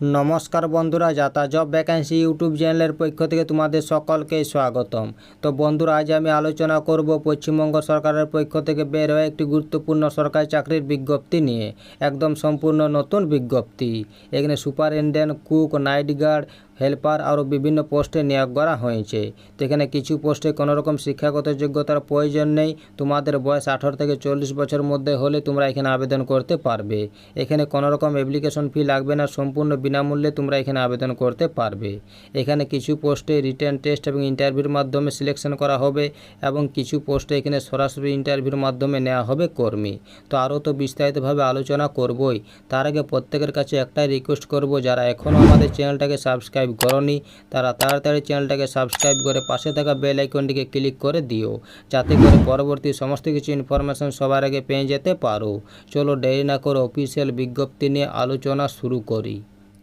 নমস্কার বন্ধুরা, যাতা জব ভ্যাকেন্সি ইউটিউব চ্যানেলের পক্ষ থেকে তোমাদের সকলকে স্বাগতম। তো বন্ধুরা, আজ আমি আলোচনা করব পশ্চিমবঙ্গ সরকারের পক্ষ থেকে বের হয়ে একটি গুরুত্বপূর্ণ সরকারি চাকরির বিজ্ঞপ্তি নিয়ে। একদম সম্পূর্ণ নতুন বিজ্ঞপ্তি। এখানে superintendent, cook, night guard, helper আরও বিভিন্ন পোস্টে নিয়োগ করা হয়েছে। তো এখানে কিছু পোস্টে কোনোরকম শিক্ষাগত যোগ্যতার প্রয়োজন নেই। তোমাদের বয়স 18 থেকে 40 বছর মধ্যে হলে তোমরা এখানে আবেদন করতে পারবে। এখানে কোনোরকম অ্যাপ্লিকেশন ফি লাগবে না, সম্পূর্ণ বিনামূল্যে তোমরা এখানে আবেদন করতে পারবে। এখানে কিছু পোস্টে রিটেন টেস্ট এবং ইন্টারভিউর মাধ্যমে সিলেকশন করা হবে এবং কিছু পোস্টে এখানে সরাসরি ইন্টারভিউর মাধ্যমে নেওয়া হবে কর্মী। তো আরও তো বিস্তারিতভাবে আলোচনা করবই। তার আগে প্রত্যেকের কাছে একটাই রিকোয়েস্ট করব, যারা এখনও আমাদের চ্যানেলটাকে সাবস্ক্রাইব করনি তারা তাড়াতাড়ি চ্যানেলটাকে সাবস্ক্রাইব করে পাশে থাকা বেল আইকনটিকে ক্লিক করে দিও, যাতে করে পরবর্তী সমস্ত কিছু ইনফরমেশন সবার আগে পেয়ে যেতে পারো। চলো দেরি না করে অফিসিয়াল বিজ্ঞপ্তি নিয়ে আলোচনা শুরু করি।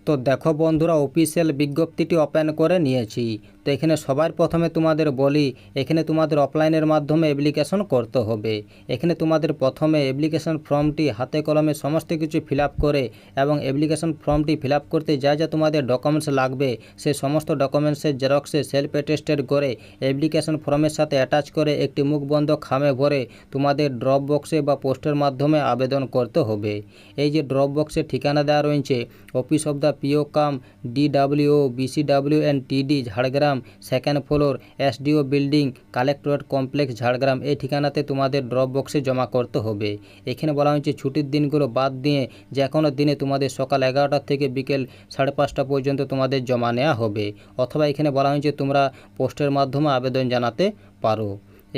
তো দেখো বন্ধুরা, অফিসিয়াল বিজ্ঞপ্তিটি ওপেন করে নিয়েছি। তো এখানে সবার প্রথমে তোমাদের বলি, এখানে তোমাদের অফলাইনের মাধ্যমে অ্যাপ্লিকেশন করতে হবে। এখানে তোমাদের প্রথমে অ্যাপ্লিকেশন ফর্মটি হাতে কলমে সমস্ত কিছু ফিল আপ করে এবং অ্যাপ্লিকেশন ফর্মটি ফিল আপ করতে যা যা তোমাদের ডকুমেন্টস লাগবে সে সমস্ত ডকুমেন্টসের জেরক্সে সেলফ অ্যাটেস্টেড করে অ্যাপ্লিকেশন ফর্মের সাথে অ্যাটাচ করে একটি মুখবন্ধ খামে ভরে তোমাদের ড্রপ বক্সে বা পোস্টের মাধ্যমে আবেদন করতে হবে। এই যে ড্রপ বক্সের ঠিকানা দেওয়া রয়েছে, office of the PO cum DWO BCW and TD Jhargram, second floor, SDO building, collectorate complex Jhargram, এই ঠিকানাতে তোমাদের ড্রপ বক্সে জমা করতে হবে। এখানে বলা হয়েছে ছুটির দিনগুলো বাদ দিয়ে যে কোনো দিনে তোমাদের সকাল 11টা থেকে বিকেল 5:30 পর্যন্ত তোমাদের জমা নেওয়া হবে। অথবা এখানে বলা হয়েছে তোমরা পোস্টের মাধ্যমে আবেদন জানাতে পারো।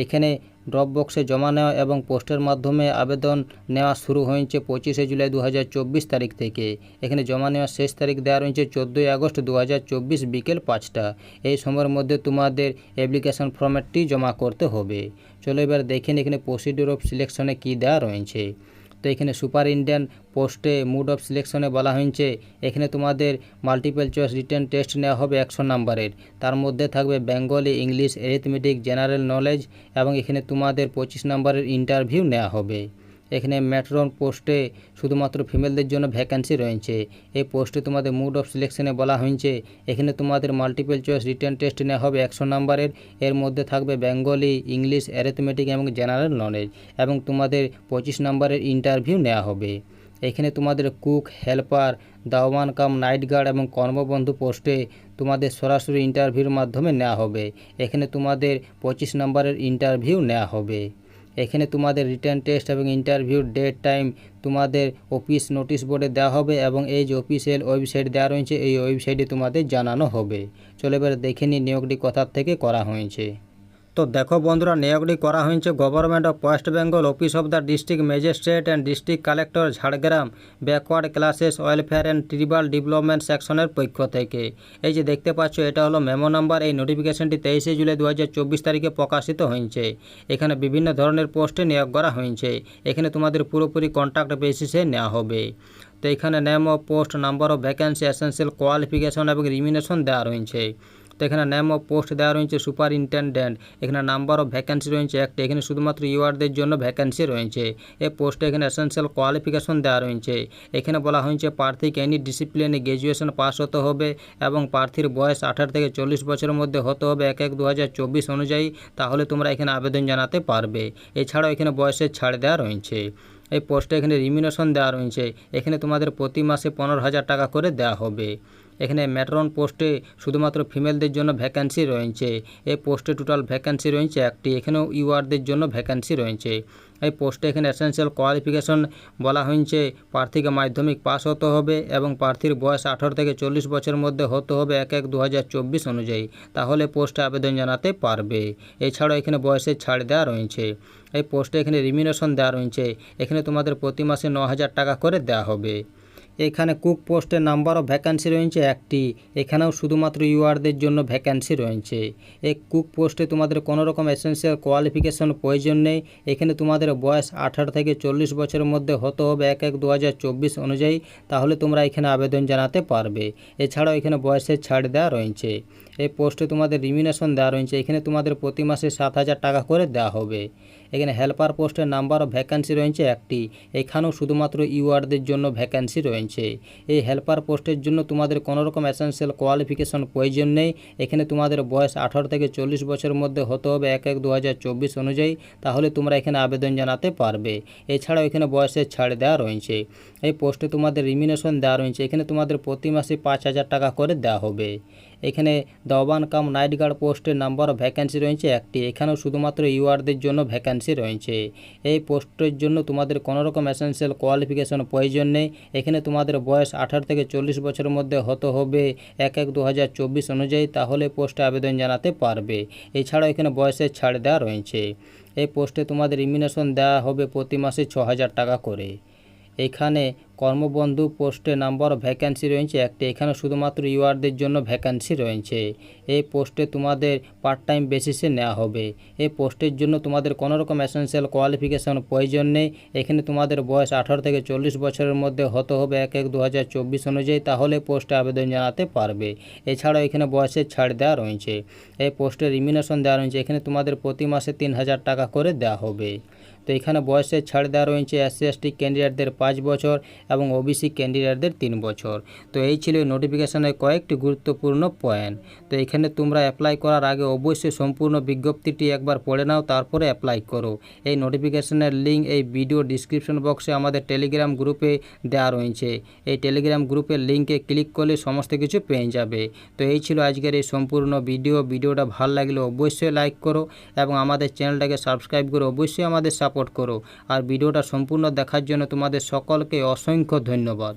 এখানে ড্রপ বক্সে জমা নেওয়া এবং পোস্টের মাধ্যমে আবেদন নেওয়া শুরু হয়েছে 25শে জুলাই 2024 তারিখ থেকে। এখানে জমা নেওয়ার শেষ তারিখ দেওয়া রয়েছে 14ই আগস্ট 2024 বিকেল 5টা। এই সময়ের মধ্যে তোমাদের অ্যাপ্লিকেশন ফর্মেটটি জমা করতে হবে। চলো এবার দেখেন এখানে প্রসিডিউর অফ সিলেকশনে কী দেওয়া রয়েছে। তো এখানে সুপারিনটেন্ডেন্ট পোস্টে মুড অফ সিলেকশনে বলা হয়েছে এখানে তোমাদের মাল্টিপল চয়েস রিটেন টেস্ট নেওয়া হবে 100 নম্বরের। তার মধ্যে থাকবে Bengali, English, arithmetic, general knowledge এবং এখানে তোমাদের 25 নম্বরের ইন্টারভিউ নেওয়া হবে। এখানে ম্যাট্রন পোস্টে শুধুমাত্র ফিমেলদের জন্য ভ্যাকেন্সি রয়েছে। এই পোস্টে তোমাদের মুড অফ সিলেকশনে বলা হয়েছে এখানে তোমাদের মাল্টিপল চয়েস রিটেন টেস্ট নেওয়া হবে 100 নম্বরের। এর মধ্যে থাকবে বেঙ্গলি, ইংলিশ, অ্যারিথমেটিক এবং জেনারেল নলেজ এবং তোমাদের 25 নম্বরের ইন্টারভিউ নেওয়া হবে। এখানে তোমাদের কুক, হেল্পার, দাওয়ান কাম নাইট গার্ড এবং কর্মবন্ধু পোস্টে তোমাদের সরাসরি ইন্টারভিউর মাধ্যমে নেওয়া হবে। এখানে তোমাদের 25 নম্বরের ইন্টারভিউ নেওয়া হবে। এখানে তোমাদের রিটেন টেস্ট এবং ইন্টারভিউ ডেট টাইম তোমাদের অফিস নোটিশ বোর্ডে দেওয়া হবে এবং এই যে অফিসিয়াল ওয়েবসাইট দেওয়া রয়েছে এই ওয়েবসাইটে তোমাদের জানানো হবে। চলো এবার দেখে নিই নিয়োগটি কোথা থেকে করা হয়েছে। তো দেখো বন্ধুরা, নিয়োগটি করা হয়েছে government of West Bengal, office of the district magistrate and district collector Jhargram, backward classes welfare and tribal development সেকশনের পক্ষ থেকে। এই যে দেখতে পাচ্ছ এটা হলো মেমো নাম্বার। এই নোটিফিকেশনটি 23শে জুলাই 2024 তারিখে প্রকাশিত হয়েছে। এখানে বিভিন্ন ধরনের পোস্টে নিয়োগ করা হয়েছে। এখানে তোমাদের পুরোপুরি কন্ট্রাক্ট বেসিসে নেওয়া হবে। তো এখানে name of post, number of vacancy, essential qualification এবং রিমিনেশন দেওয়া রয়েছে। তো এখানে নেম অফ পোস্ট দেওয়া রয়েছে সুপারিনটেন্ডেন্ট। এখানে নাম্বার অফ ভ্যাকেন্সি রয়েছে একটি। এখানে শুধুমাত্র ইউআরদের জন্য ভ্যাকেন্সি রয়েছে। এই পোস্টে এখানে এসেন্সিয়াল কোয়ালিফিকেশন দেওয়া রয়েছে। এখানে বলা হয়েছে প্রার্থীকে এনি ডিসিপ্লিনে গ্র্যাজুয়েশন পাস হতে হবে এবং প্রার্থীর বয়স 18 থেকে 40 বছরের মধ্যে হতে হবে 1/1/2024 অনুযায়ী, তাহলে তোমরা এখানে আবেদন জানাতে পারবে। এছাড়াও এখানে বয়সের ছাড় দেওয়া রয়েছে। এই পোস্টে এখানে রিমিনেশন দেওয়া রয়েছে। এখানে তোমাদের প্রতি মাসে 15,000 টাকা করে দেওয়া হবে। এখানে ম্যাট্রন পোস্টে শুধুমাত্র ফিমেলদের জন্য ভ্যাকেন্সি রয়েছে। এই পোস্টে টোটাল ভ্যাকেন্সি রয়েছে একটি। এখানেও ইউআরদের জন্য ভ্যাকেন্সি রয়েছে। এই পোস্টে এখানে এসেন্সিয়াল কোয়ালিফিকেশন বলা হয়েছে প্রার্থীকে মাধ্যমিক পাস হতে হবে এবং প্রার্থীর বয়স 18 থেকে 40 বছরের মধ্যে হতে হবে 1/1/2024 অনুযায়ী, তাহলে পোস্টে আবেদন জানাতে পারবে। এছাড়াও এখানে বয়সের ছাড় দেওয়া রয়েছে। এই পোস্টে এখানে রিমিনেশন দেওয়া রয়েছে। এখানে তোমাদের প্রতি মাসে 9,000 টাকা করে দেওয়া হবে। এখানে কুক পোস্টের নাম্বার অফ ভ্যাকেন্সি রয়েছে একটি। এখানেও শুধুমাত্র ইউআরদের জন্য ভ্যাকেন্সি রয়েছে। এই কুক পোস্টে তোমাদের কোনো রকম এসেন্সিয়াল কোয়ালিফিকেশন প্রয়োজন নেই। এখানে তোমাদের বয়স 18 থেকে 40 বছরের মধ্যে হতে হবে 1/1/2024 অনুযায়ী, তাহলে তোমরা এখানে আবেদন জানাতে পারবে। এছাড়াও এখানে বয়সের ছাড় দেওয়া রয়েছে। এই পোস্টে তোমাদের রিমিনেশন দেওয়া রয়েছে। এখানে তোমাদের প্রতি মাসে 7,000 টাকা করে দেওয়া হবে। এখানে হেল্পার পোস্টের নাম্বার অফ ভ্যাকেন্সি রয়েছে একটি, এখানেও শুধুমাত্র ইউআরদের জন্য ভ্যাকেন্সি রয়েছে। এই হেল্পার পোস্টের জন্য তোমাদের কোনো রকম এসেনশিয়াল কোয়ালিফিকেশন প্রয়োজন নেই। এখানে তোমাদের বয়স 18 থেকে 40 বছরের মধ্যে হতে হবে 1/1/2024 অনুযায়ী, তাহলে তোমরা এখানে আবেদন জানাতে পারবে। এছাড়াও এখানে বয়সের ছাড় দেওয়া রয়েছে। এই পোস্টে তোমাদের রিমিনেশন দেওয়া রয়েছে, এখানে তোমাদের প্রতি মাসে 5,000 টাকা করে দেওয়া হবে। এখানে দাওবান কাম নাইট গার্ড পোস্টের নাম্বার অফ ভ্যাকেন্সি রয়েছে একটি, এখানেও শুধুমাত্র ইউআরদের জন্য ভ্যাকেন্সি রয়েছে। এই পোস্টের জন্য তোমাদের কোনো রকম এসেনশিয়াল কোয়ালিফিকেশন প্রয়োজন নেই। এখানে তোমাদের বয়স 18 থেকে 40 বছরের মধ্যে হতে হবে 1/1/2024 অনুযায়ী, তাহলে পোস্টে আবেদন জানাতে পারবে। এছাড়াও এখানে বয়সের ছাড় দেওয়া রয়েছে। এই পোস্টে তোমাদের রিমিনেশন দেওয়া হবে প্রতি মাসে 6,000 টাকা করে। এখানে কর্মবন্ধু পোস্টে নাম্বার অফ ভ্যাকেন্সি রয়েছে একটি, এখানে শুধুমাত্র ইউআরদের জন্য ভ্যাকেন্সি রয়েছে। এই পোস্টে তোমাদের পার্ট টাইম বেসিসে নেওয়া হবে। এই পোস্টের জন্য তোমাদের কোনো রকম এসেনশিয়াল কোয়ালিফিকেশন প্রয়োজন নেই। এখানে তোমাদের বয়স 18 থেকে 40 বছরের মধ্যে হতে হবে 1/1/2024 অনুযায়ী, তাহলে পোস্টে আবেদন জানাতে পারবে। এছাড়াও এখানে বয়সের ছাড় দেওয়া রয়েছে। এই পোস্টে রিমিনেশন দেওয়া রয়েছে, এখানে তোমাদের প্রতি মাসে 3,000 টাকা করে দেওয়া হবে। তো এখানে বয়সের ছাড় দেওয়া রয়েছে SC/ST ক্যান্ডিডেটদের 5 বছর এবং ওবিসি ক্যান্ডিডেটদের 3 বছর। তো এই ছিল নোটিফিকেশনের কয়েকটি গুরুত্বপূর্ণ পয়েন্ট। তো এখানে তোমরা অ্যাপ্লাই করার আগে অবশ্যই সম্পূর্ণ বিজ্ঞপ্তিটি একবার পড়ে নাও, তারপরে অ্যাপ্লাই করো। এই নোটিফিকেশনের লিঙ্ক এই ভিডিও ডিসক্রিপশন বক্সে আমাদের টেলিগ্রাম গ্রুপে দেওয়া রয়েছে। এই টেলিগ্রাম গ্রুপের লিঙ্কে ক্লিক করলে সমস্ত কিছু পেয়ে যাবে। তো এই ছিল আজকের এই সম্পূর্ণ ভিডিওটা ভালো লাগলে অবশ্যই লাইক করো এবং আমাদের চ্যানেলটাকে সাবস্ক্রাইব করে অবশ্যই আমাদের সাপোর্ট করো। আর ভিডিওটা সম্পূর্ণ দেখার জন্য তোমাদের সকলকে অসংখ্য ধন্যবাদ।